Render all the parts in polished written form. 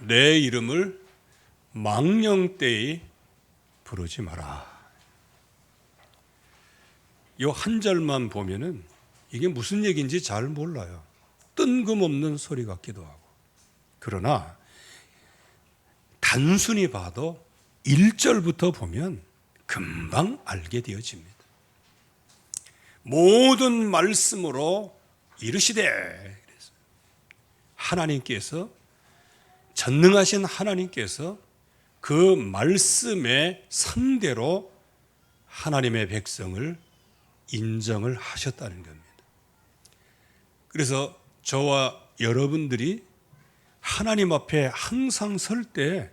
내 이름을 망령되이 부르지 마라. 이 한 절만 보면은 이게 무슨 얘기인지 잘 몰라요. 뜬금없는 소리 같기도 하고. 그러나 단순히 봐도 1절부터 보면 금방 알게 되어집니다. 모든 말씀으로 이르시되, 하나님께서, 전능하신 하나님께서 그 말씀의 상대로 하나님의 백성을 인정을 하셨다는 겁니다. 그래서 저와 여러분들이 하나님 앞에 항상 설 때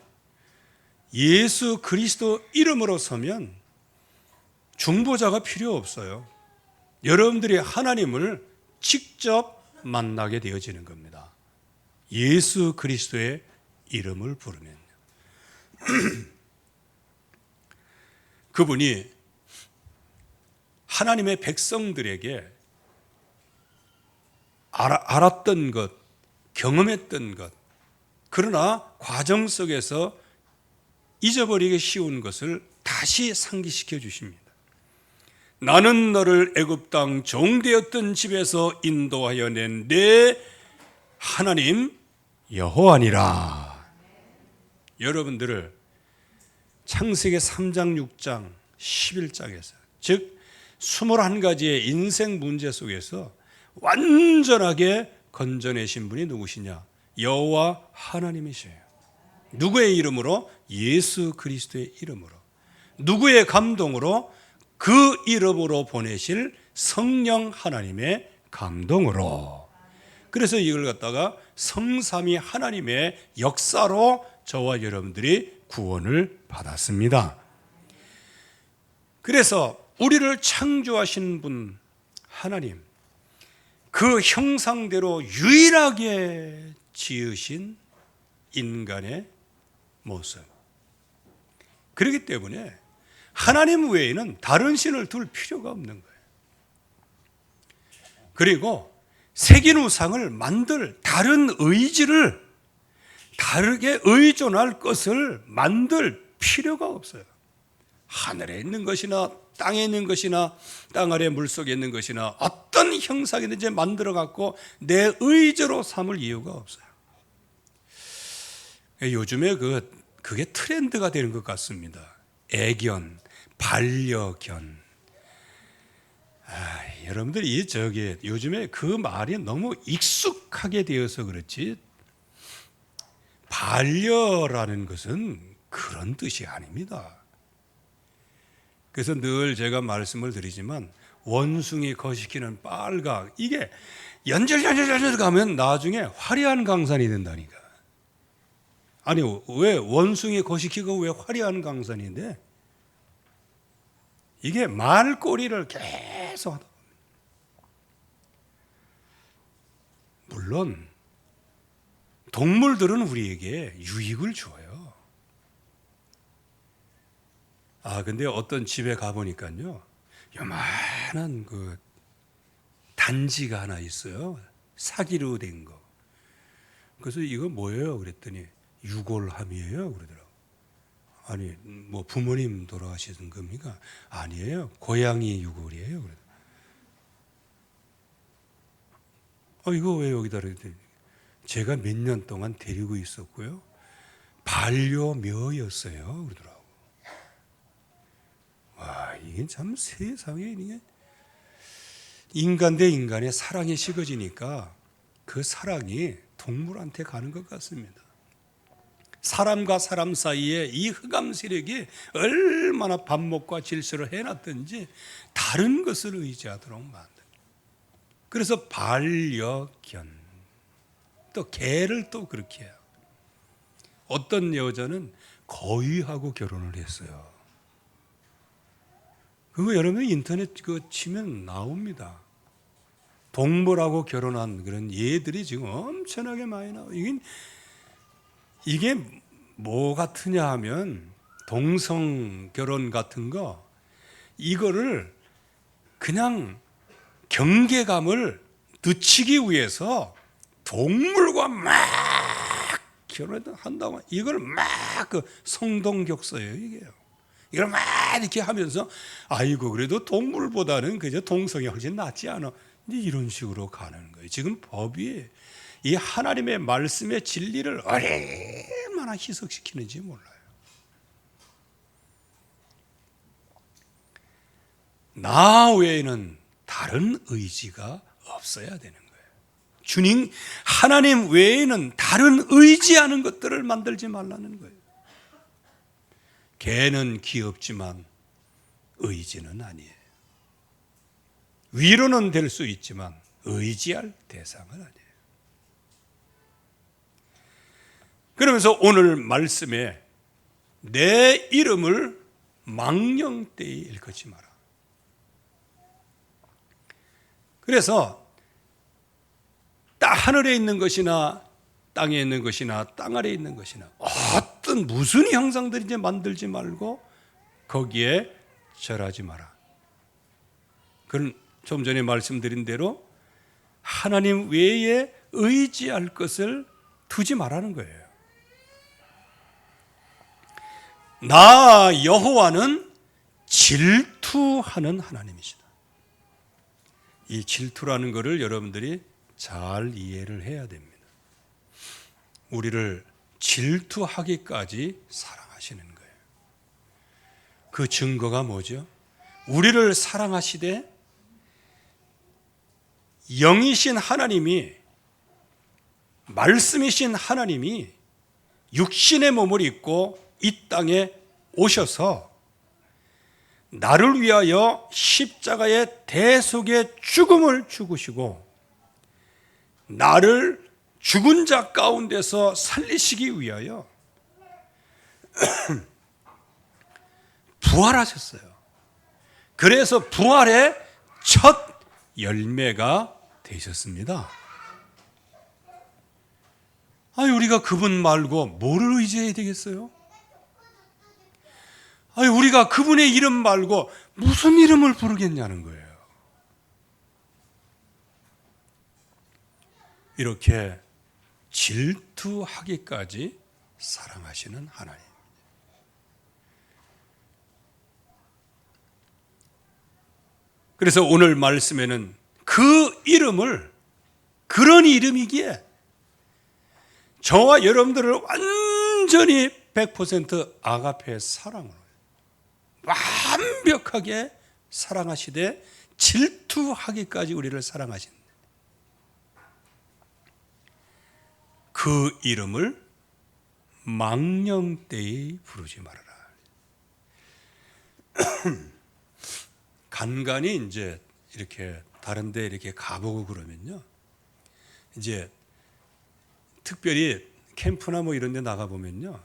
예수 그리스도 이름으로 서면 중보자가 필요 없어요. 여러분들이 하나님을 직접 만나게 되어지는 겁니다. 예수 그리스도의 이름을 부르면 그분이 하나님의 백성들에게 알았던 것, 경험했던 것, 그러나 과정 속에서 잊어버리기 쉬운 것을 다시 상기시켜 주십니다. 나는 너를 애굽 땅 종되었던 집에서 인도하여 낸 내 하나님 여호와니라. 여러분들을 창세기 3장, 6장, 11장에서 즉 21가지의 인생 문제 속에서 완전하게 건져내신 분이 누구시냐? 여호와 하나님이세요. 누구의 이름으로? 예수 그리스도의 이름으로. 누구의 감동으로? 그 이름으로 보내실 성령 하나님의 감동으로. 그래서 이걸 갖다가 성삼위 하나님의 역사로 저와 여러분들이 구원을 받았습니다. 그래서 우리를 창조하신 분 하나님, 그 형상대로 유일하게 지으신 인간의 모습. 그렇기 때문에 하나님 외에는 다른 신을 둘 필요가 없는 거예요. 그리고 새긴 우상을 만들 다른 의지를 다르게 의존할 것을 만들 필요가 없어요. 하늘에 있는 것이나 땅에 있는 것이나 땅 아래 물속에 있는 것이나 어떤 형상이든지 만들어 갖고 내 의지로 삼을 이유가 없어요. 요즘에 그게 트렌드가 되는 것 같습니다. 애견, 반려견. 여러분들이 요즘에 그 말이 너무 익숙하게 되어서 그렇지, 반려라는 것은 그런 뜻이 아닙니다. 그래서 늘 제가 말씀을 드리지만 원숭이 거시키는 빨각, 이게 연절 가면 나중에 화려한 강산이 된다니까. 아니 왜 원숭이 거시키고 왜 화려한 강산인데? 이게 말꼬리를 계속 하다 보면, 물론 동물들은 우리에게 유익을 줘요. 근데 어떤 집에 가보니까요, 요만한 그 단지가 하나 있어요. 사기로 된 거. 그래서 이거 뭐예요? 그랬더니 유골함이에요. 그러더라고요. 아니, 뭐 부모님 돌아가시는 겁니까? 아니에요. 고양이 유골이에요. 그러더라고요. 이거 왜 여기다 그랬더니 제가 몇 년 동안 데리고 있었고요. 반려묘였어요. 그러더라고요. 와, 이게 참 세상에 이게 인간 대 인간의 사랑이 식어지니까 그 사랑이 동물한테 가는 것 같습니다. 사람과 사람 사이에 이 흑암 세력이 얼마나 반목과 질서를 해놨든지 다른 것을 의지하도록 만든. 그래서 반려견, 또 개를 또 그렇게 해요. 어떤 여자는 거위하고 결혼을 했어요. 그거 여러분 인터넷 치면 나옵니다. 동물하고 결혼한 그런 예들이 지금 엄청나게 많이 나와요. 이게 뭐 같으냐 하면 동성 결혼 같은 거, 이거를 그냥 경계감을 늦추기 위해서 동물과 막 결혼한다고 이걸 막 그 성동격서예요, 이게요. 이걸 막 이렇게 하면서 아이고 그래도 동물보다는 그저 동성이 훨씬 낫지 않아. 이런 식으로 가는 거예요. 지금 법이 이 하나님의 말씀의 진리를 얼마나 희석시키는지 몰라요. 나 외에는 다른 의지가 없어야 되는 거예요. 주님, 하나님 외에는 다른 의지하는 것들을 만들지 말라는 거예요. 개는 귀엽지만 의지는 아니에요. 위로는 될 수 있지만 의지할 대상은 아니에요. 그러면서 오늘 말씀에 내 이름을 망령되이 일컫지 마라. 그래서 하늘에 있는 것이나 땅에 있는 것이나 땅 아래에 있는 것이나 어떤 무슨 형상들인지 만들지 말고 거기에 절하지 마라. 그건 좀 전에 말씀드린 대로 하나님 외에 의지할 것을 두지 말라는 거예요. 나 여호와는 질투하는 하나님이시다. 이 질투라는 것을 여러분들이 잘 이해를 해야 됩니다. 우리를 질투하기까지 사랑하시는 거예요. 그 증거가 뭐죠? 우리를 사랑하시되 영이신 하나님이, 말씀이신 하나님이 육신의 몸을 입고 이 땅에 오셔서 나를 위하여 십자가의 대속의 죽음을 죽으시고 나를 죽은 자 가운데서 살리시기 위하여 부활하셨어요. 그래서 부활의 첫 열매가 되셨습니다. 아니, 우리가 그분 말고 뭐를 의지해야 되겠어요? 아니, 우리가 그분의 이름 말고 무슨 이름을 부르겠냐는 거예요. 이렇게 질투하기까지 사랑하시는 하나님. 그래서 오늘 말씀에는 그 이름을, 그런 이름이기에 저와 여러분들을 완전히 100% 아가페의 사랑으로 완벽하게 사랑하시되 질투하기까지 우리를 사랑하신 그 이름을 망령되이 부르지 말아라. 간간히 이제 이렇게 다른 데 이렇게 가보고 그러면요, 이제 특별히 캠프나 뭐 이런 데 나가보면요,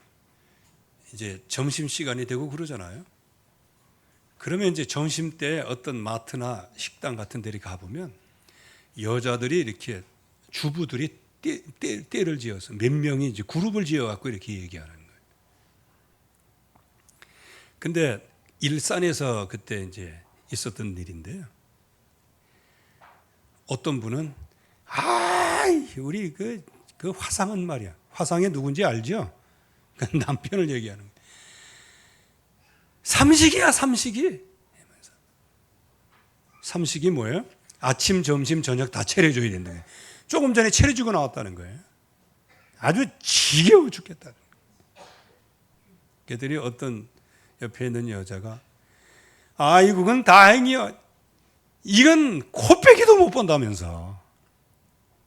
이제 점심시간이 되고 그러잖아요. 그러면 이제 점심 때 어떤 마트나 식당 같은 데를 가보면 여자들이 이렇게 주부들이 떼를 지어서 몇 명이 이제 그룹을 지어갖고 이렇게 얘기하는 거예요. 근데 일산에서 그때 이제 있었던 일인데요. 어떤 분은 우리 그 화상은 말이야. 화상이 누군지 알죠? 그 남편을 얘기하는 거예요. 삼식이야, 삼식이. 삼식이 뭐예요? 아침, 점심, 저녁 다 차려줘야 된다. 조금 전에 차려주고 나왔다는 거예요. 아주 지겨워 죽겠다. 그랬더니 어떤 옆에 있는 여자가 아이고, 그건 다행이요. 이건 코빼기도 못 본다면서.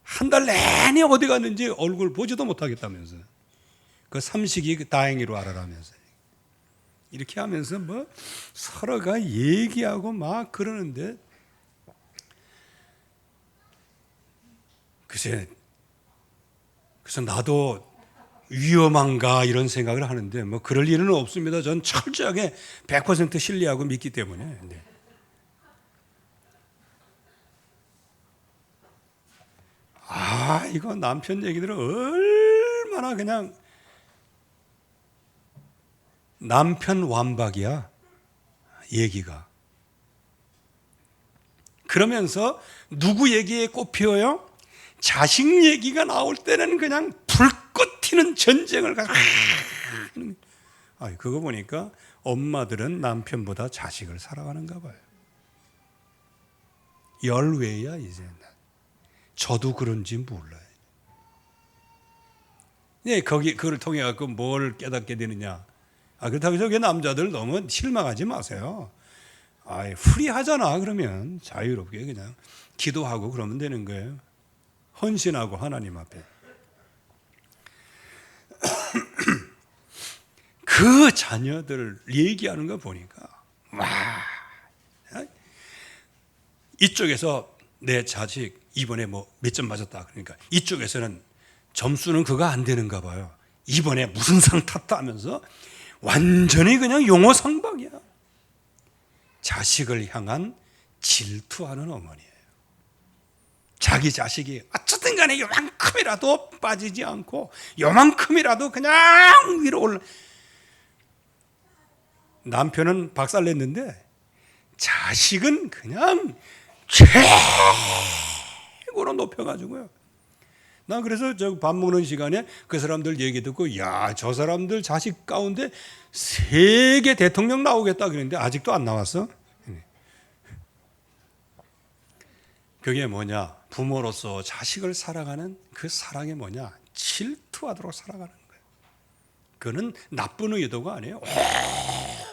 한 달 내내 어디 갔는지 얼굴 보지도 못하겠다면서. 그 삼식이 다행히로 알아라면서. 이렇게 하면서 뭐 서로가 얘기하고 막 그러는데, 그래서 나도 위험한가 이런 생각을 하는데 뭐 그럴 일은 없습니다. 전 철저하게 100% 신뢰하고 믿기 때문에. 네. 이거 남편 얘기들은 얼마나 그냥 남편 완박이야, 얘기가. 그러면서 누구 얘기에 꼽혀요? 자식 얘기가 나올 때는 그냥 불꽃 튀는 전쟁을 그거 보니까 엄마들은 남편보다 자식을 사랑하는가 봐요. 열외야 이제. 저도 그런지 몰라요. 네, 그걸 통해 갖고 뭘 깨닫게 되느냐? 그렇다고 해서 남자들 너무 실망하지 마세요. 프리하잖아. 그러면 자유롭게 그냥 기도하고 그러면 되는 거예요. 헌신하고 하나님 앞에. 그 자녀들 얘기하는 거 보니까 이쪽에서 내 자식 이번에 뭐 몇 점 맞았다 그러니까 이쪽에서는 점수는 그거 안 되는가 봐요. 이번에 무슨 상 탔다 하면서 완전히 그냥 용어 상방이야. 자식을 향한 질투하는 어머니예요. 자기 자식이 어쨌든 간에 요만큼이라도 빠지지 않고 요만큼이라도 그냥 위로 올라. 남편은 박살냈는데 자식은 그냥 최고로 높여가지고요. 난 그래서 저 밥 먹는 시간에 그 사람들 얘기 듣고 저 사람들 자식 가운데 세계 대통령 나오겠다 그랬는데 아직도 안 나왔어. 그게 뭐냐? 부모로서 자식을 사랑하는 그 사랑이 뭐냐? 질투하도록 살아가는 거예요. 그거는 나쁜 의도가 아니에요.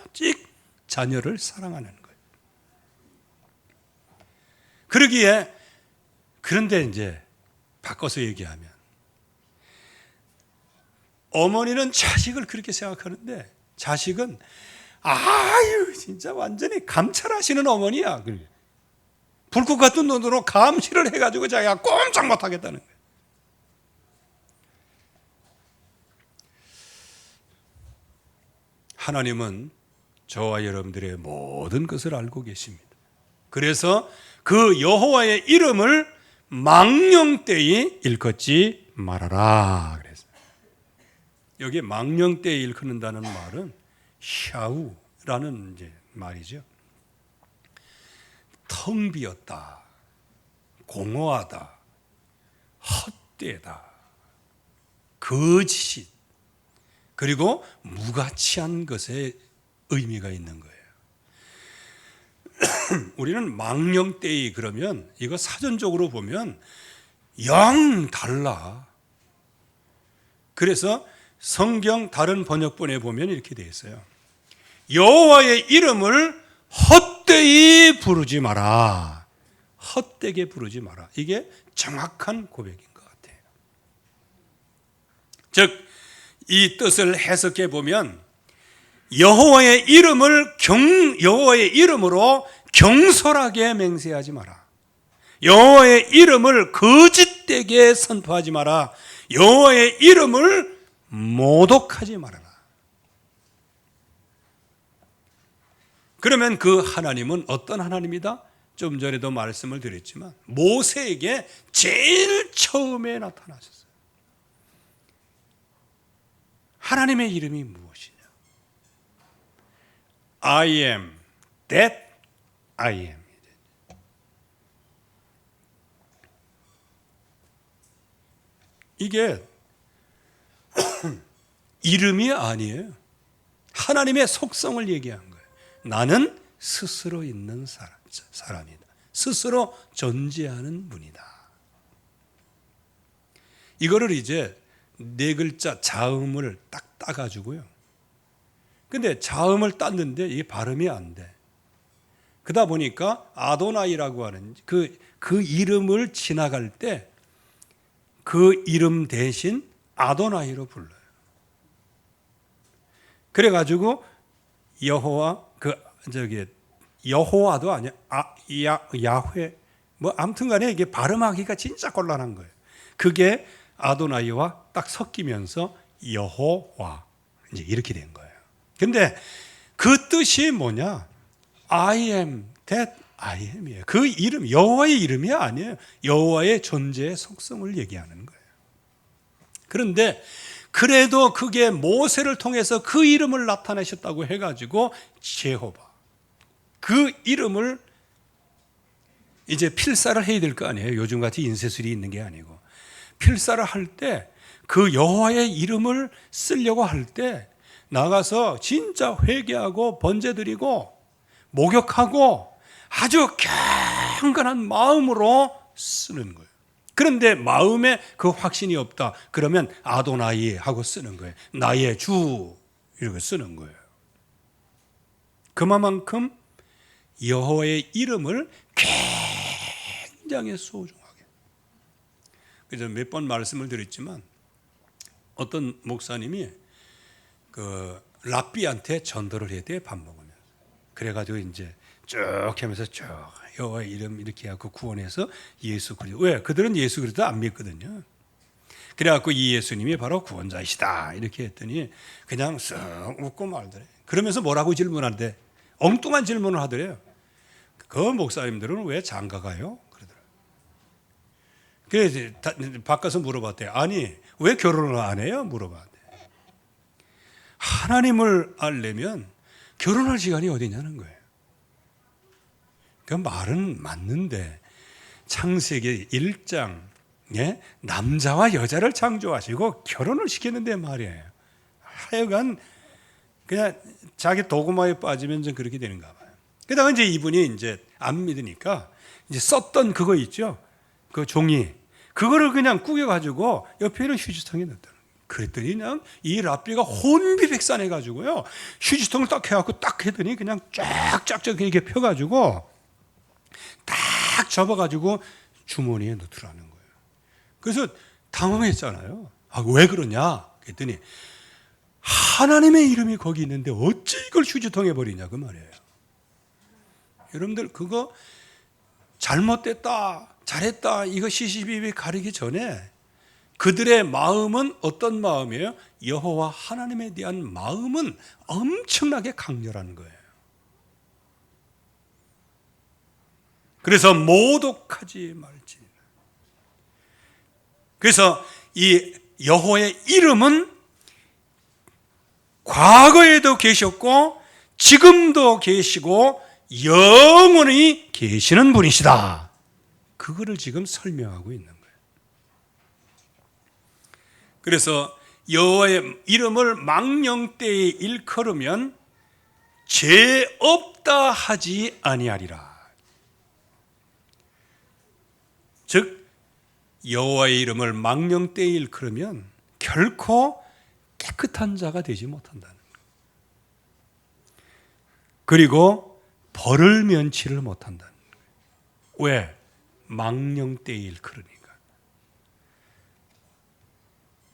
오직 자녀를 사랑하는 거예요. 그러기에 그런데 이제 바꿔서 얘기하면 어머니는 자식을 그렇게 생각하는데 자식은 진짜 완전히 감찰하시는 어머니야. 불꽃 같은 눈으로 감시를 해가지고 자기가 꼼짝 못하겠다는 거예요. 하나님은 저와 여러분들의 모든 것을 알고 계십니다. 그래서 그 여호와의 이름을 망령되이 일컫지 말아라 그랬어요. 여기 망령되이 일컫는다는 말은 샤우라는 이제 말이죠. 텅 비었다, 공허하다, 헛되다, 거짓, 그리고 무가치한 것에 의미가 있는 거예요. 우리는 망령되이 그러면 이거 사전적으로 보면 영 달라. 그래서 성경 다른 번역본에 보면 이렇게 되어 있어요. 여호와의 이름을 헛되이 부르지 마라. 헛되게 부르지 마라. 이게 정확한 고백인 것 같아요. 즉, 이 뜻을 해석해 보면 여호와의 이름으로 경솔하게 맹세하지 마라. 여호와의 이름을 거짓되게 선포하지 마라. 여호와의 이름을 모독하지 말아라. 그러면 그 하나님은 어떤 하나님이다? 좀 전에도 말씀을 드렸지만 모세에게 제일 처음에 나타나셨어요. 하나님의 이름이 무엇이냐? I am that I am. 이게 이름이 아니에요. 하나님의 속성을 얘기한 거예요. 나는 스스로 있는 사람이다. 스스로 존재하는 분이다. 이거를 이제 네 글자 자음을 딱 따가지고요. 근데 자음을 땄는데 이게 발음이 안 돼. 그러다 보니까 아도나이라고 하는 그 이름을 지나갈 때 그 이름 대신 아도나이로 불러요. 그래가지고 여호와도 아니야. 야훼 뭐 아무튼간에 이게 발음하기가 진짜 곤란한 거예요. 그게 아도나이와 딱 섞이면서 여호와 이제 이렇게 된 거예요. 근데 그 뜻이 뭐냐? I am that I am이에요. 그 이름 여호와의 이름이 아니에요. 여호와의 존재의 속성을 얘기하는 거예요. 그런데 그래도 그게 모세를 통해서 그 이름을 나타내셨다고 해가지고 제호바 그 이름을 이제 필사를 해야 될 거 아니에요. 요즘같이 인쇄술이 있는 게 아니고 필사를 할 때 그 여호와의 이름을 쓰려고 할 때 나가서 진짜 회개하고 번제드리고 목욕하고 아주 경건한 마음으로 쓰는 거예요. 그런데 마음에 그 확신이 없다. 그러면 아도나이 하고 쓰는 거예요. 나의 주 이렇게 쓰는 거예요. 그만큼 여호와의 이름을 굉장히 소중하게. 그래서 몇 번 말씀을 드렸지만 어떤 목사님이 그 랍비한테 전도를 해야 돼, 밥 먹으면서. 그래가지고 이제 쭉 하면서 쭉 여호와의 이름 이렇게 하고 구원해서 예수 그리스도. 왜? 그들은 예수 그리스도 안 믿거든요. 그래갖고 이 예수님이 바로 구원자이시다 이렇게 했더니 그냥 쓱 웃고 말더래. 그러면서 뭐라고 질문한대? 엉뚱한 질문을 하더래요. 그 목사님들은 왜 장가가요? 그러더라고요. 그래서 바꿔서 물어봤대. 아니 왜 결혼을 안 해요? 물어봤대. 하나님을 알려면 결혼할 시간이 어디냐는 거예요. 그 말은 맞는데 창세기 1장에 남자와 여자를 창조하시고 결혼을 시켰는데 말이에요. 하여간 그냥 자기 도구마에 빠지면 좀 그렇게 되는가 봐요. 그러다가 이제 이분이 이제 안 믿으니까 이제 썼던 그거 있죠. 그 종이. 그거를 그냥 구겨가지고 옆에 있는 휴지통에 넣었다는 거예요. 그랬더니 그냥 이 랍비가 혼비백산해가지고요. 휴지통을 딱 해갖고 딱 했더니 그냥 쫙쫙쫙 이렇게 펴가지고 딱 접어가지고 주머니에 넣더라는 거예요. 그래서 당황했잖아요. 아, 왜 그러냐? 그랬더니 하나님의 이름이 거기 있는데 어찌 이걸 휴지통에 버리냐 그 말이에요. 여러분들 그거 잘못됐다, 잘했다 이거 시시비비 가리기 전에 그들의 마음은 어떤 마음이에요? 여호와 하나님에 대한 마음은 엄청나게 강렬한 거예요. 그래서 모독하지 말지. 그래서 이 여호와의 이름은 과거에도 계셨고 지금도 계시고 영원히 계시는 분이시다. 그거를 지금 설명하고 있는 거예요. 그래서 여호와의 이름을 망령되이 일컬으면 죄 없다 하지 아니하리라. 즉 여호와의 이름을 망령되이 일컬으면 결코 깨끗한 자가 되지 못한다는 거예요. 그리고 벌을 면치를 못한다는 거예요. 왜? 망령되이 일컬으니까.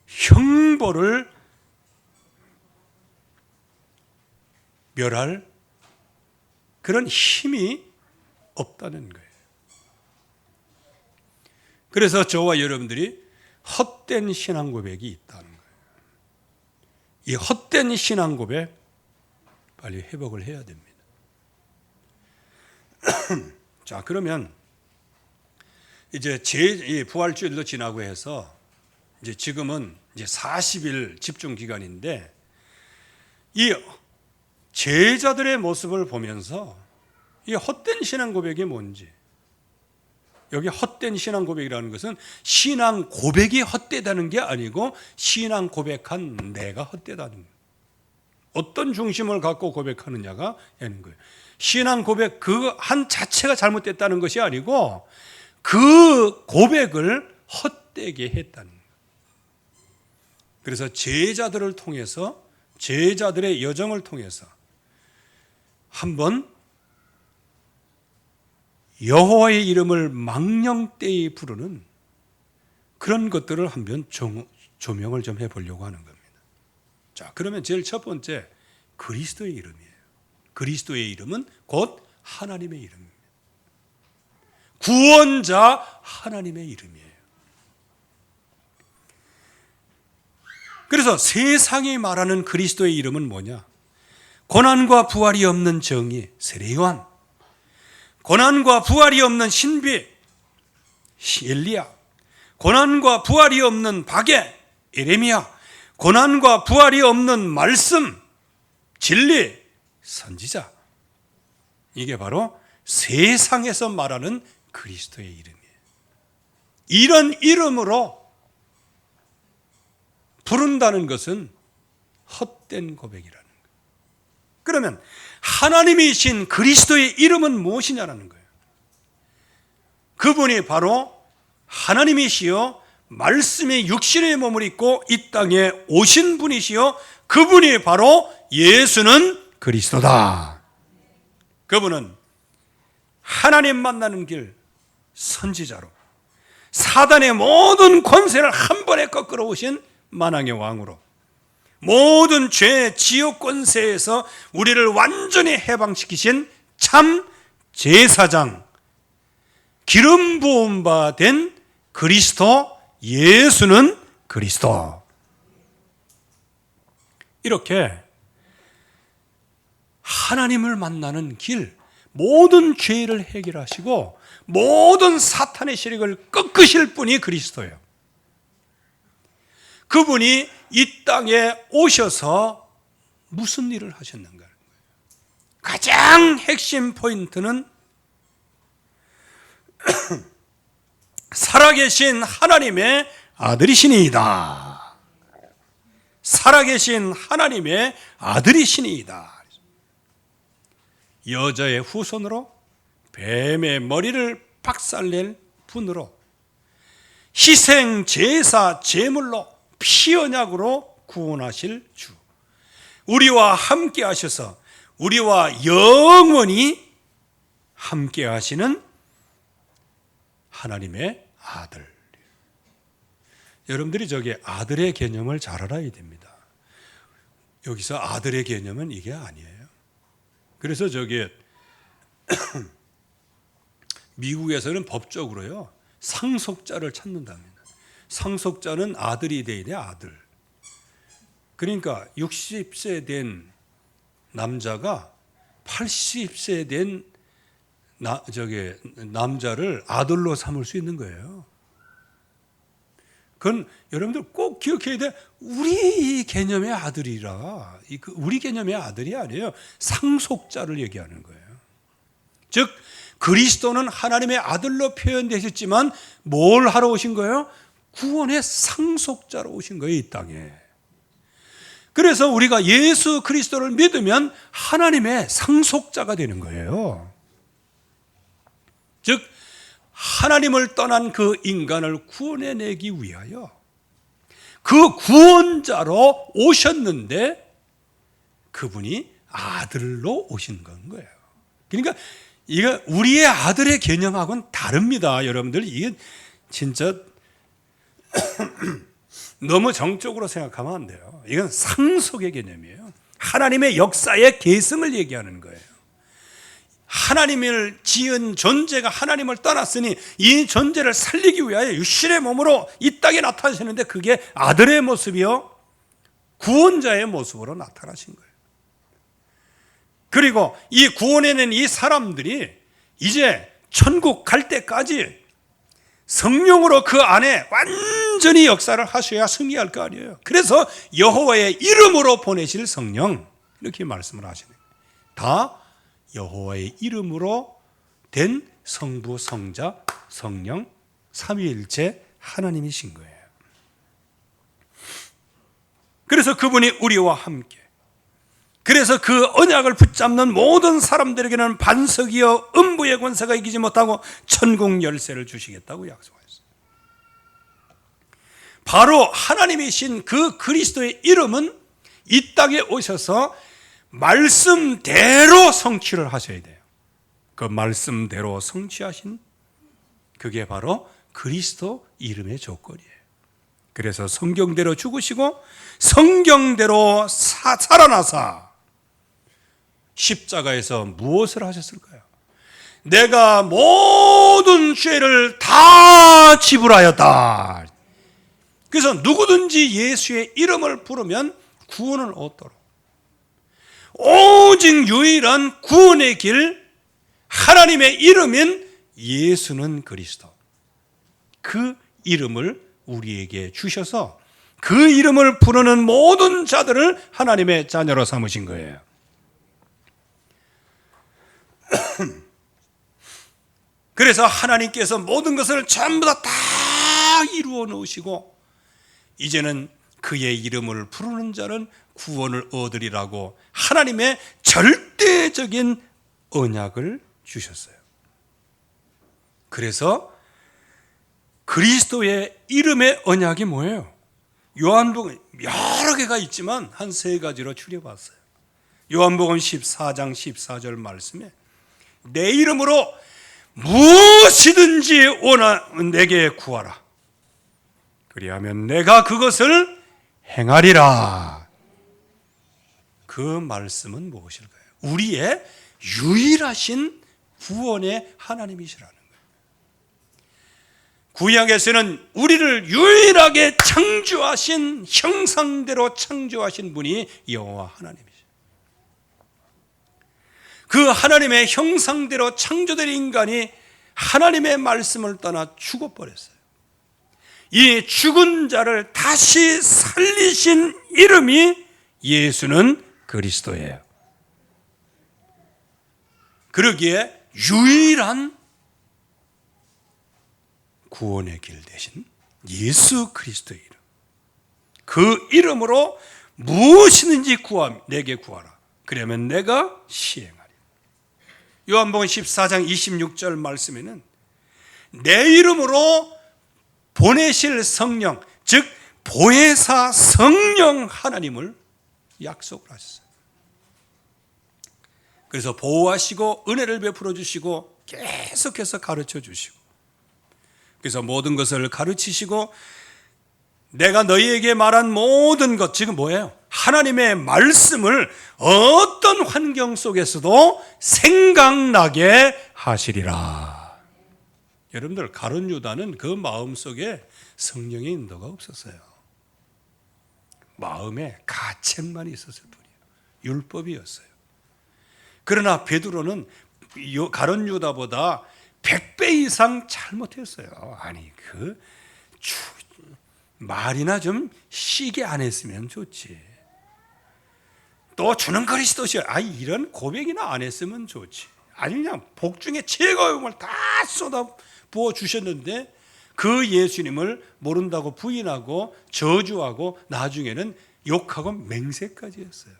형벌을 멸할 그런 힘이 없다는 거예요. 그래서 저와 여러분들이 헛된 신앙 고백이 있다는 거예요. 이 헛된 신앙 고백 빨리 회복을 해야 됩니다. 자, 그러면 이제 부활주일도 지나고 해서 이제 지금은 이제 40일 집중 기간인데 이 제자들의 모습을 보면서 이 헛된 신앙 고백이 뭔지, 여기 헛된 신앙 고백이라는 것은 신앙 고백이 헛되다는 게 아니고 신앙 고백한 내가 헛되다는 거예요. 어떤 중심을 갖고 고백하느냐가 되는 거예요. 신앙 고백 그 한 자체가 잘못됐다는 것이 아니고 그 고백을 헛되게 했다는 거예요. 그래서 제자들을 통해서, 제자들의 여정을 통해서 한번 여호와의 이름을 망령되이 부르는 그런 것들을 한번 조명을 좀 해보려고 하는 겁니다. 자, 그러면 제일 첫 번째 그리스도의 이름이에요. 그리스도의 이름은 곧 하나님의 이름입니다. 구원자 하나님의 이름이에요. 그래서 세상이 말하는 그리스도의 이름은 뭐냐? 고난과 부활이 없는 정의, 세례요한. 고난과 부활이 없는 신비, 엘리야. 고난과 부활이 없는 박해, 에레미야. 고난과 부활이 없는 말씀, 진리, 선지자. 이게 바로 세상에서 말하는 그리스도의 이름이에요. 이런 이름으로 부른다는 것은 헛된 고백이라는 거예요. 그러면 하나님이신 그리스도의 이름은 무엇이냐라는 거예요. 그분이 바로 하나님이시여 말씀의 육신의 몸을 입고 이 땅에 오신 분이시여 그분이 바로 예수는 그리스도다. 그분은 하나님 만나는 길 선지자로 사단의 모든 권세를 한 번에 꺾으러 오신 만왕의 왕으로 모든 죄 지옥 권세에서 우리를 완전히 해방시키신 참 제사장, 기름 부음 바 된 그리스도 예수는 그리스도. 이렇게 하나님을 만나는 길, 모든 죄를 해결하시고 모든 사탄의 세력을 꺾으실 분이 그리스도예요. 그분이 이 땅에 오셔서 무슨 일을 하셨는가 하는 거예요. 가장 핵심 포인트는 살아계신 하나님의 아들이시니이다. 살아계신 하나님의 아들이시니이다. 여자의 후손으로 뱀의 머리를 박살낼 분으로 희생 제사 제물로 피 언약으로 구원하실 주, 우리와 함께 하셔서 우리와 영원히 함께 하시는 하나님의 아들. 여러분들이 저게 아들의 개념을 잘 알아야 됩니다. 여기서 아들의 개념은 이게 아니에요. 그래서 저게 미국에서는 법적으로요 상속자를 찾는답니다. 상속자는 아들이 돼야 돼, 아들. 그러니까 60세 된 남자가 80세 된 남자를 아들로 삼을 수 있는 거예요. 그건 여러분들 꼭 기억해야 돼. 우리 개념의 아들이라. 우리 개념의 아들이 아니에요. 상속자를 얘기하는 거예요. 즉 그리스도는 하나님의 아들로 표현되셨지만 뭘 하러 오신 거예요? 구원의 상속자로 오신 거예요, 이 땅에. 그래서 우리가 예수 그리스도를 믿으면 하나님의 상속자가 되는 거예요. 즉 하나님을 떠난 그 인간을 구원해내기 위하여 그 구원자로 오셨는데 그분이 아들로 오신 건 거예요. 그러니까 이거 우리의 아들의 개념하고는 다릅니다. 여러분들 이게 진짜 너무 정적으로 생각하면 안 돼요. 이건 상속의 개념이에요. 하나님의 역사의 계승을 얘기하는 거예요. 하나님을 지은 존재가 하나님을 떠났으니 이 존재를 살리기 위하여 육신의 몸으로 이 땅에 나타나시는데 그게 아들의 모습이요 구원자의 모습으로 나타나신 거예요. 그리고 이 구원해낸 이 사람들이 이제 천국 갈 때까지 성령으로 그 안에 완전히 역사를 하셔야 승리할 거 아니에요. 그래서 여호와의 이름으로 보내실 성령, 이렇게 말씀을 하시네요. 다 여호와의 이름으로 된 성부, 성자, 성령, 삼위일체 하나님이신 거예요. 그래서 그분이 우리와 함께, 그래서 그 언약을 붙잡는 모든 사람들에게는 반석이여 음부의 권세가 이기지 못하고 천국 열쇠를 주시겠다고 약속하셨어요. 바로 하나님이신 그 그리스도의 이름은 이 땅에 오셔서 말씀대로 성취를 하셔야 돼요. 그 말씀대로 성취하신 그게 바로 그리스도 이름의 조건이에요. 그래서 성경대로 죽으시고 성경대로 살아나사 십자가에서 무엇을 하셨을까요? 내가 모든 죄를 다 지불하였다. 그래서 누구든지 예수의 이름을 부르면 구원을 얻도록 오직 유일한 구원의 길 하나님의 이름인 예수는 그리스도, 그 이름을 우리에게 주셔서 그 이름을 부르는 모든 자들을 하나님의 자녀로 삼으신 거예요. 그래서 하나님께서 모든 것을 전부 다 이루어 놓으시고 이제는 그의 이름을 부르는 자는 구원을 얻으리라고 하나님의 절대적인 언약을 주셨어요. 그래서 그리스도의 이름의 언약이 뭐예요? 요한복음 여러 개가 있지만 한 세 가지로 추려봤어요. 요한복음 14장 14절 말씀에 내 이름으로 무엇이든지 원하 내게 구하라. 그리하면 내가 그것을 행하리라. 그 말씀은 무엇일까요? 우리의 유일하신 구원의 하나님이시라는 거예요. 구약에서는 우리를 유일하게 창조하신, 형상대로 창조하신 분이 여호와 하나님이시죠. 그 하나님의 형상대로 창조된 인간이 하나님의 말씀을 떠나 죽어버렸어요. 이 죽은 자를 다시 살리신 이름이 예수는 그리스도예요. 그러기에 유일한 구원의 길 대신 예수 그리스도의 이름, 그 이름으로 무엇이든지 내게 구하라. 그러면 내가 시행하리. 요한복음 14장 26절 말씀에는 내 이름으로 보내실 성령, 즉 보혜사 성령 하나님을 약속을 하셨어요. 그래서 보호하시고 은혜를 베풀어 주시고 계속해서 가르쳐 주시고, 그래서 모든 것을 가르치시고 내가 너희에게 말한 모든 것, 지금 뭐예요? 하나님의 말씀을 어떤 환경 속에서도 생각나게 하시리라. 여러분들, 가룟 유다는 그 마음속에 성령의 인도가 없었어요. 마음에 가책만 있었을 뿐이에요. 율법이었어요. 그러나 베드로는 가룟 유다보다 100배 이상 잘못했어요. 아니, 말이나 좀 시게 안 했으면 좋지. 또 주는 그리스도시여. 이런 고백이나 안 했으면 좋지. 아니, 그냥 복 중에 최고의 복을 다 쏟아 부어 주셨는데 그 예수님을 모른다고 부인하고 저주하고 나중에는 욕하고 맹세까지 했어요.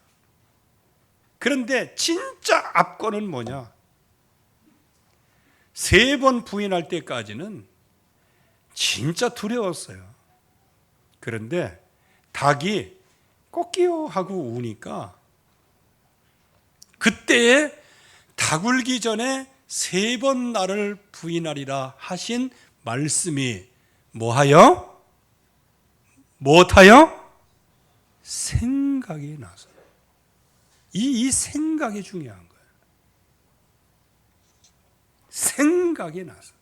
그런데 진짜 압권은 뭐냐? 3번 부인할 때까지는 진짜 두려웠어요. 그런데 닭이 꼬끼요 하고 우니까 그때에 닭 울기 전에 3번 나를 부인하리라 하신 말씀이 뭐하여? 무엇하여? 생각이 나서. 이 생각이 중요한 거예요. 생각이 나서.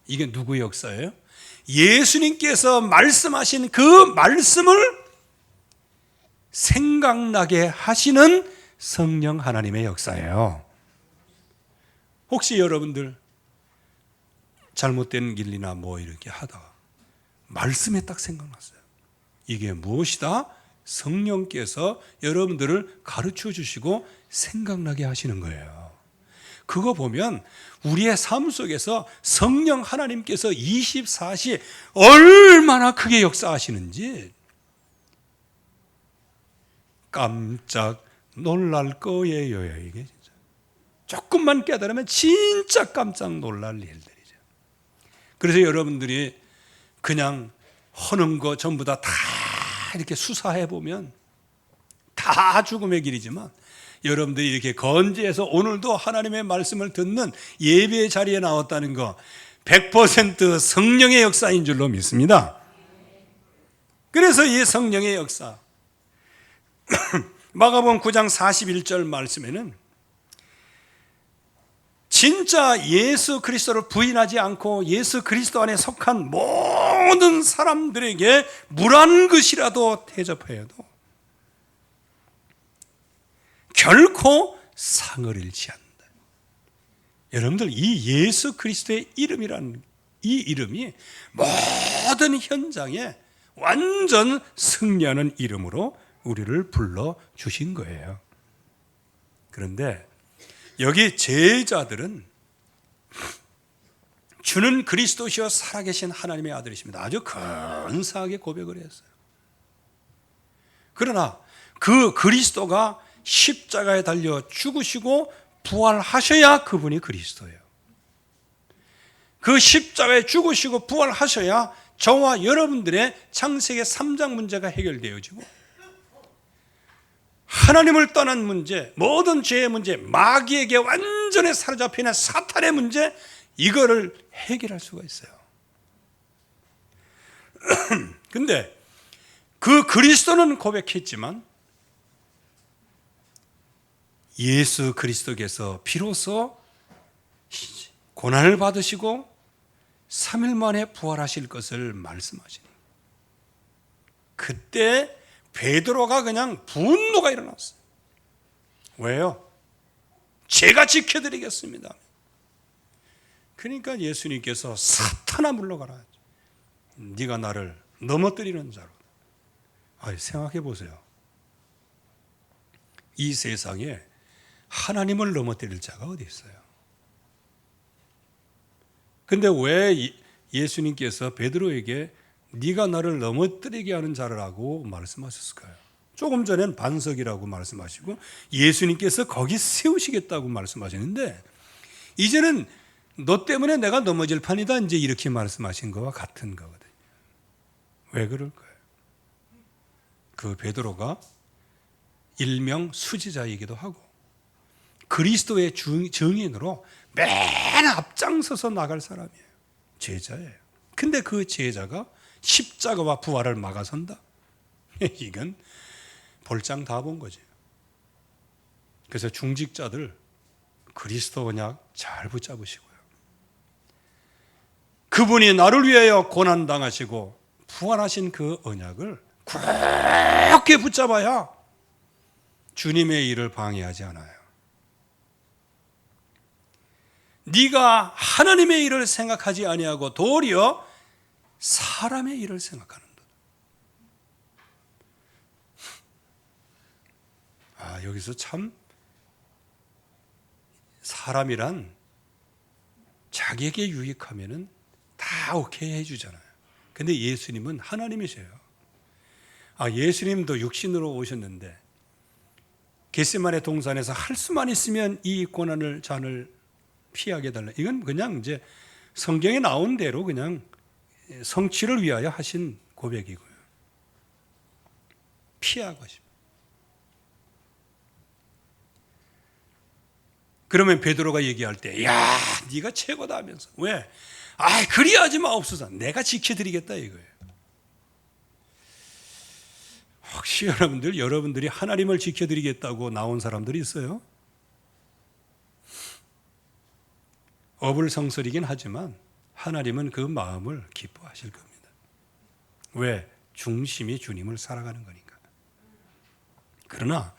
이게 누구의 역사예요? 예수님께서 말씀하신 그 말씀을 생각나게 하시는 성령 하나님의 역사예요. 혹시 여러분들 잘못된 길이나 이렇게 하다가 말씀에 딱 생각났어요. 이게 무엇이다? 성령께서 여러분들을 가르쳐 주시고 생각나게 하시는 거예요. 그거 보면 우리의 삶 속에서 성령 하나님께서 24시 얼마나 크게 역사하시는지 깜짝 놀랄 거예요. 이게 진짜 조금만 깨달으면 진짜 깜짝 놀랄 일들이죠. 그래서 여러분들이 그냥 하는 거 전부 다 이렇게 수사해 보면 다 죽음의 길이지만, 여러분들이 이렇게 건지해서 오늘도 하나님의 말씀을 듣는 예배의 자리에 나왔다는 거 100% 성령의 역사인 줄로 믿습니다. 그래서 이 성령의 역사, 마가복음 9장 41절 말씀에는 진짜 예수 그리스도를 부인하지 않고 예수 그리스도 안에 속한 모든 사람들에게 물 한 것이라도 대접해도 결코 상을 잃지 않는다. 여러분들, 이 예수 그리스도의 이름이라는 이 이름이 모든 현장에 완전 승리하는 이름으로 우리를 불러주신 거예요. 그런데 여기 제자들은 주는 그리스도시여 살아계신 하나님의 아들이십니다. 아주 근사하게 고백을 했어요. 그러나 그 그리스도가 십자가에 달려 죽으시고 부활하셔야 그분이 그리스도예요. 그 십자가에 죽으시고 부활하셔야 저와 여러분들의 창세기 3장 문제가 해결되어지고 하나님을 떠난 문제, 모든 죄의 문제, 마귀에게 완전히 사로잡혀 있는 사탄의 문제, 이거를 해결할 수가 있어요. 근데 그 그리스도는 고백했지만 예수 그리스도께서 비로소 고난을 받으시고 3일 만에 부활하실 것을 말씀하시니 그때 베드로가 그냥 분노가 일어났어요. 왜요? 제가 지켜드리겠습니다. 그러니까 예수님께서 사탄아 물러가라. 네가 나를 넘어뜨리는 자로. 생각해 보세요. 이 세상에 하나님을 넘어뜨릴 자가 어디 있어요? 근데 왜 예수님께서 베드로에게 네가 나를 넘어뜨리게 하는 자라고 말씀하셨을까요? 조금 전엔 반석이라고 말씀하시고 예수님께서 거기 세우시겠다고 말씀하시는데 이제는 너 때문에 내가 넘어질 판이다 이제 이렇게 말씀하신 거와 같은 거거든요. 왜 그럴까요? 그 베드로가 일명 수지자이기도 하고 그리스도의 증인으로 맨 앞장서서 나갈 사람이에요. 제자예요. 근데 그 제자가 십자가와 부활을 막아선다? 이건 볼장 다 본 거지. 그래서 중직자들 그리스도 언약 잘 붙잡으시고요. 그분이 나를 위하여 고난당하시고 부활하신 그 언약을 굳게 붙잡아야 주님의 일을 방해하지 않아요. 네가 하나님의 일을 생각하지 아니하고 도리어 사람의 일을 생각하는다. 여기서 참 사람이란 자기에게 유익하면은 다 오케이 해주잖아요. 근데 예수님은 하나님이세요. 예수님도 육신으로 오셨는데 겟세마네 동산에서 할 수만 있으면 이 고난을 잔을 피하게 달라. 이건 그냥 이제 성경에 나온 대로 그냥 성취를 위하여 하신 고백이고요. 피하고 싶어요. 그러면 베드로가 얘기할 때, 야, 네가 최고다 하면서 왜? 그리하지 마옵소서. 내가 지켜드리겠다 이거예요. 혹시 여러분들이 하나님을 지켜드리겠다고 나온 사람들이 있어요? 어불성설이긴 하지만 하나님은 그 마음을 기뻐하실 겁니다. 왜? 중심이 주님을 살아가는 거니까. 그러나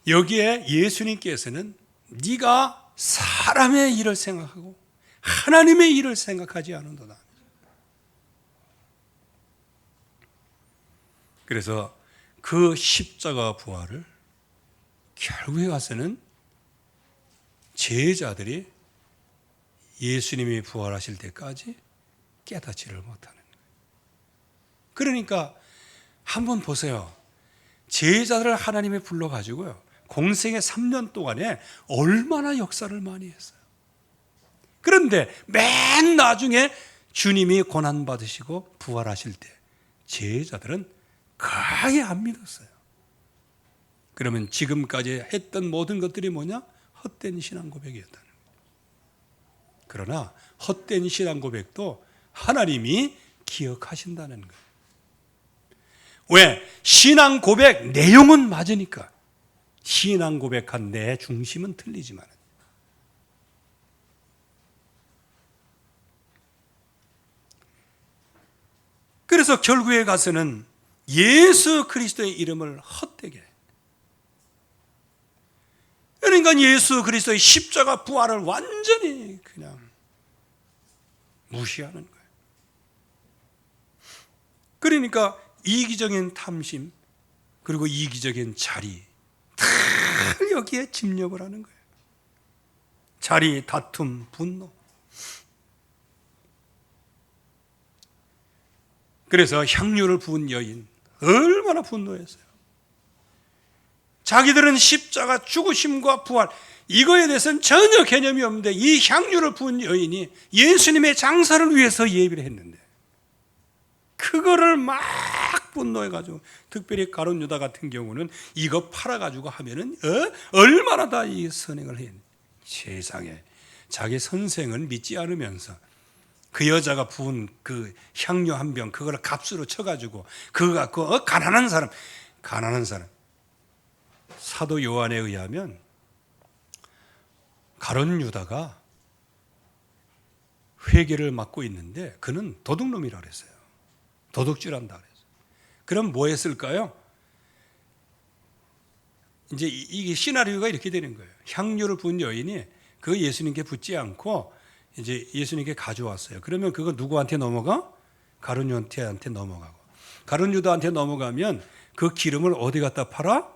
여기에 예수님께서는 네가 사람의 일을 생각하고 하나님의 일을 생각하지 않는도다. 그래서 그 십자가 부활을 결국에 가서는 제자들이 예수님이 부활하실 때까지 깨닫지를 못하는 거예요. 그러니까 한번 보세요. 제자들을 하나님이 불러가지고요. 공생의 3년 동안에 얼마나 역사를 많이 했어요. 그런데 맨 나중에 주님이 고난받으시고 부활하실 때 제자들은 거의 안 믿었어요. 그러면 지금까지 했던 모든 것들이 뭐냐? 헛된 신앙 고백이었다는 거예요. 그러나 헛된 신앙 고백도 하나님이 기억하신다는 거예요. 왜? 신앙 고백 내용은 맞으니까. 신앙 고백한 내 중심은 틀리지만. 그래서 결국에 가서는 예수 그리스도의 이름을 헛되게. 그러니까 예수 그리스도의 십자가 부활을 완전히 그냥 무시하는 거예요. 그러니까 이기적인 탐심 그리고 이기적인 자리 다 여기에 집력을 하는 거예요. 자리, 다툼, 분노. 그래서 향유를 부은 여인 얼마나 분노했어요. 자기들은 십자가 죽으심과 부활 이거에 대해서는 전혀 개념이 없는데 이 향유를 부은 여인이 예수님의 장사를 위해서 예비를 했는데 그거를 막 분노해가지고 특별히 가룟 유다 같은 경우는 이거 팔아가지고 하면은 얼마나 다 이 선행을 해. 세상에 자기 선생을 믿지 않으면서 그 여자가 부은 그 향유 한 병 그걸 값으로 쳐가지고 그거 갖고 가난한 사람 사도 요한에 의하면 가룟 유다가 회개를 맡고 있는데 그는 도둑놈이라 그랬어요. 도둑질한다 그랬어요. 그럼 뭐 했을까요? 이제 이게 시나리오가 이렇게 되는 거예요. 향유를 부은 여인이 그 예수님께 붓지 않고 이제 예수님께 가져왔어요. 그러면 그거 누구한테 넘어가? 가룟 유다한테 넘어가고. 가룟 유다한테 넘어가면 그 기름을 어디 갖다 팔아?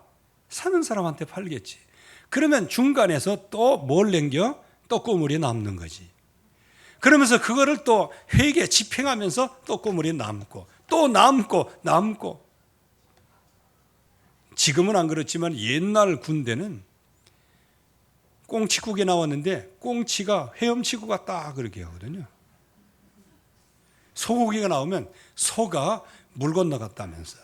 사는 사람한테 팔겠지. 그러면 중간에서 또 뭘 남겨? 떡고물이 남는 거지. 그러면서 그거를 또 회개 집행하면서 떡고물이 남고 또 남고 지금은 안 그렇지만 옛날 군대는 꽁치국에 나왔는데 꽁치가 헤엄치고가 딱 그렇게 하거든요. 소고기가 나오면 소가 물 건너갔다면서.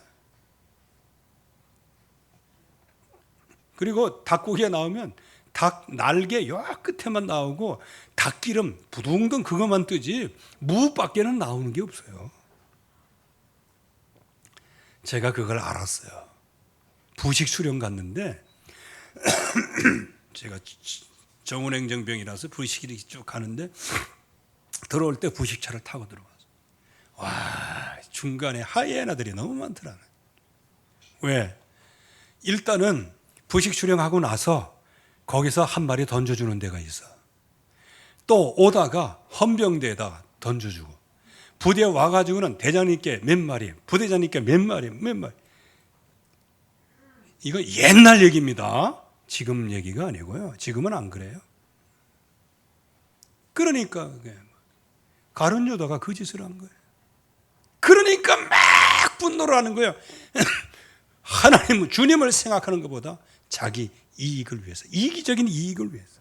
그리고 닭고기가 나오면 닭 날개 요 끝에만 나오고 닭기름 부둥둥 그것만 뜨지 무밖에는 나오는 게 없어요. 제가 그걸 알았어요. 부식 수련 갔는데 제가 정운행정병이라서 부식이 쭉 가는데 들어올 때 부식차를 타고 들어왔어요. 와, 중간에 하이에나들이 너무 많더라. 왜? 일단은 부식 수령하고 나서 거기서 한 마리 던져주는 데가 있어. 또 오다가 헌병대에다 던져주고 부대에 와가지고는 대장님께 몇 마리, 부대장님께 몇 마리. 이거 옛날 얘기입니다. 지금 얘기가 아니고요. 지금은 안 그래요. 그러니까 가룟 유다가 그 짓을 한 거예요. 그러니까 막 분노를 하는 거예요. 하나님, 주님을 생각하는 것보다 자기 이익을 위해서, 이기적인 이익을 위해서.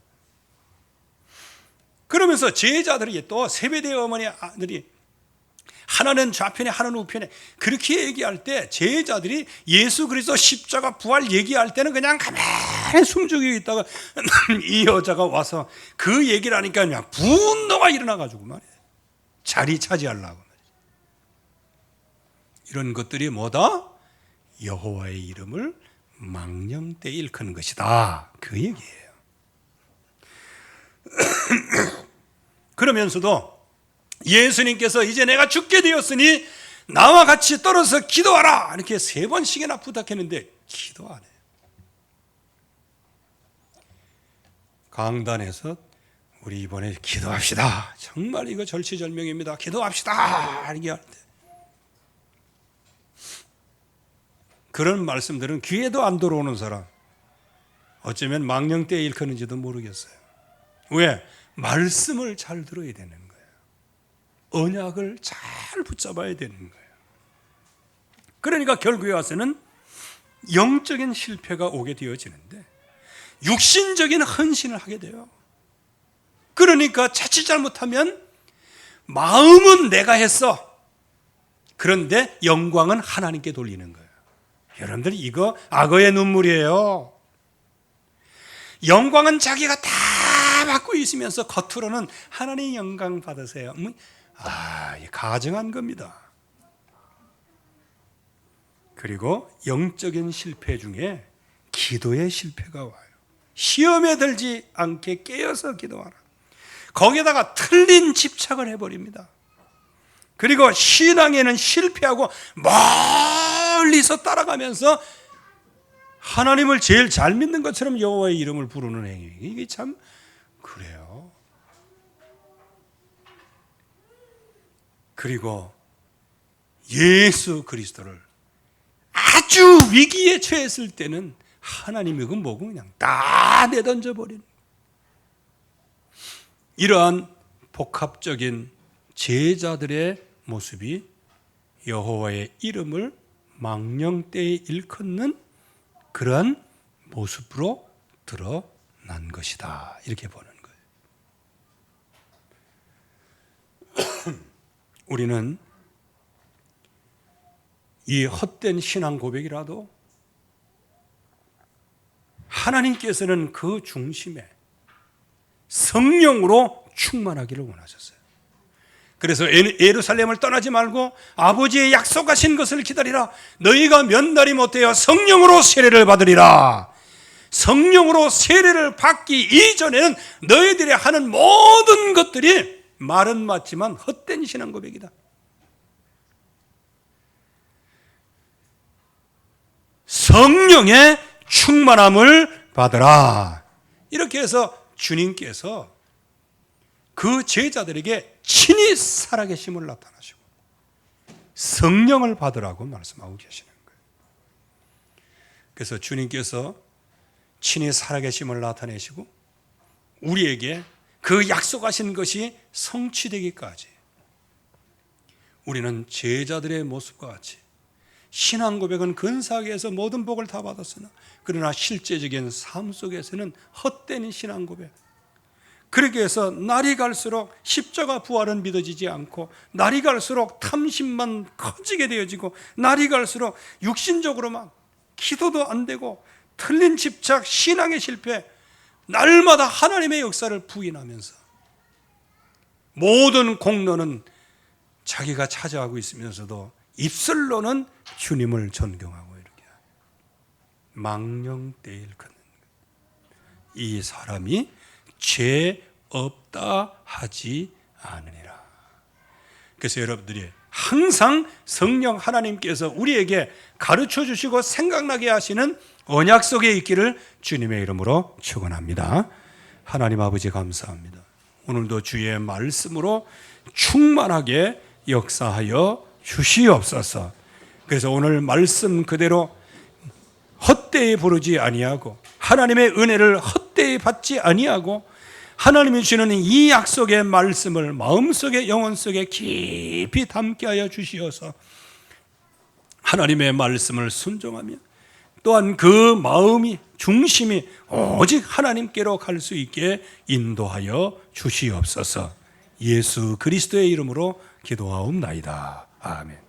그러면서 제자들이 또 세베대 어머니 아들이 하나는 좌편에 하나는 우편에 그렇게 얘기할 때 제자들이 예수 그리스도 십자가 부활 얘기할 때는 그냥 가만히 숨죽이고 있다가 이 여자가 와서 그 얘기를 하니까 그냥 분노가 일어나가지고 말이에요. 자리 차지하려고 말이에요. 이런 것들이 뭐다? 여호와의 이름을 망령되이 일컫는 것이다. 그 얘기예요. 그러면서도 예수님께서 이제 내가 죽게 되었으니 나와 같이 떨어서 기도하라 이렇게 3번씩이나 부탁했는데 기도 안 해요. 강단에서 우리 이번에 기도합시다. 정말 이거 절치절명입니다. 기도합시다. 이렇게 할 때 그런 말씀들은 귀에도 안 들어오는 사람 어쩌면 망령되이 일컫는지도 모르겠어요. 왜? 말씀을 잘 들어야 되는 거예요. 언약을 잘 붙잡아야 되는 거예요. 그러니까 결국에 와서는 영적인 실패가 오게 되어지는데 육신적인 헌신을 하게 돼요. 그러니까 자칫 잘못하면 마음은 내가 했어. 그런데 영광은 하나님께 돌리는 거예요. 여러분들 이거 악어의 눈물이에요. 영광은 자기가 다 받고 있으면서 겉으로는 하나님 영광 받으세요. 가증한 겁니다. 그리고 영적인 실패 중에 기도의 실패가 와요. 시험에 들지 않게 깨어서 기도하라. 거기에다가 틀린 집착을 해버립니다. 그리고 신앙에는 실패하고 멀리서 따라가면서 하나님을 제일 잘 믿는 것처럼 여호와의 이름을 부르는 행위. 이게 참 그래요. 그리고 예수 그리스도를 아주 위기에 처했을 때는 하나님이 그 뭐고 그냥 다 내던져 버리는 이러한 복합적인 제자들의 모습이 여호와의 이름을 망령때에 일컫는 그러한 모습으로 드러난 것이다. 이렇게 보는 거예요. 우리는 이 헛된 신앙 고백이라도 하나님께서는 그 중심에 성령으로 충만하기를 원하셨어요. 그래서 예루살렘을 떠나지 말고 아버지의 약속하신 것을 기다리라. 너희가 몇 날이 못되어 성령으로 세례를 받으리라. 성령으로 세례를 받기 이전에는 너희들이 하는 모든 것들이 말은 맞지만 헛된 신앙 고백이다. 성령의 충만함을 받으라. 이렇게 해서 주님께서 그 제자들에게 친히 살아계심을 나타나시고 성령을 받으라고 말씀하고 계시는 거예요. 그래서 주님께서 친히 살아계심을 나타내시고 우리에게 그 약속하신 것이 성취되기까지 우리는 제자들의 모습과 같이 신앙 고백은 근사하게 해서 모든 복을 다 받았으나 그러나 실제적인 삶 속에서는 헛된 신앙 고백, 그렇게 해서 날이 갈수록 십자가 부활은 믿어지지 않고 날이 갈수록 탐심만 커지게 되어지고 날이 갈수록 육신적으로만 기도도 안 되고 틀린 집착, 신앙의 실패, 날마다 하나님의 역사를 부인하면서 모든 공로는 자기가 차지하고 있으면서도 입술로는 주님을 존경하고 이렇게 망령되이 일컫는 이 사람이 죄 없다 하지 않으니라. 그래서 여러분들이 항상 성령 하나님께서 우리에게 가르쳐 주시고 생각나게 하시는 언약 속에 있기를 주님의 이름으로 축원합니다. 하나님 아버지 감사합니다. 오늘도 주의 말씀으로 충만하게 역사하여 주시옵소서. 그래서 오늘 말씀 그대로 헛되이 부르지 아니하고 하나님의 은혜를 헛되이 받지 아니하고 하나님이 주시는 이 약속의 말씀을 마음속에 영혼 속에 깊이 담게 하여 주시어서 하나님의 말씀을 순종하며 또한 그 마음이 중심이 오직 하나님께로 갈 수 있게 인도하여 주시옵소서. 예수 그리스도의 이름으로 기도하옵나이다. 아멘.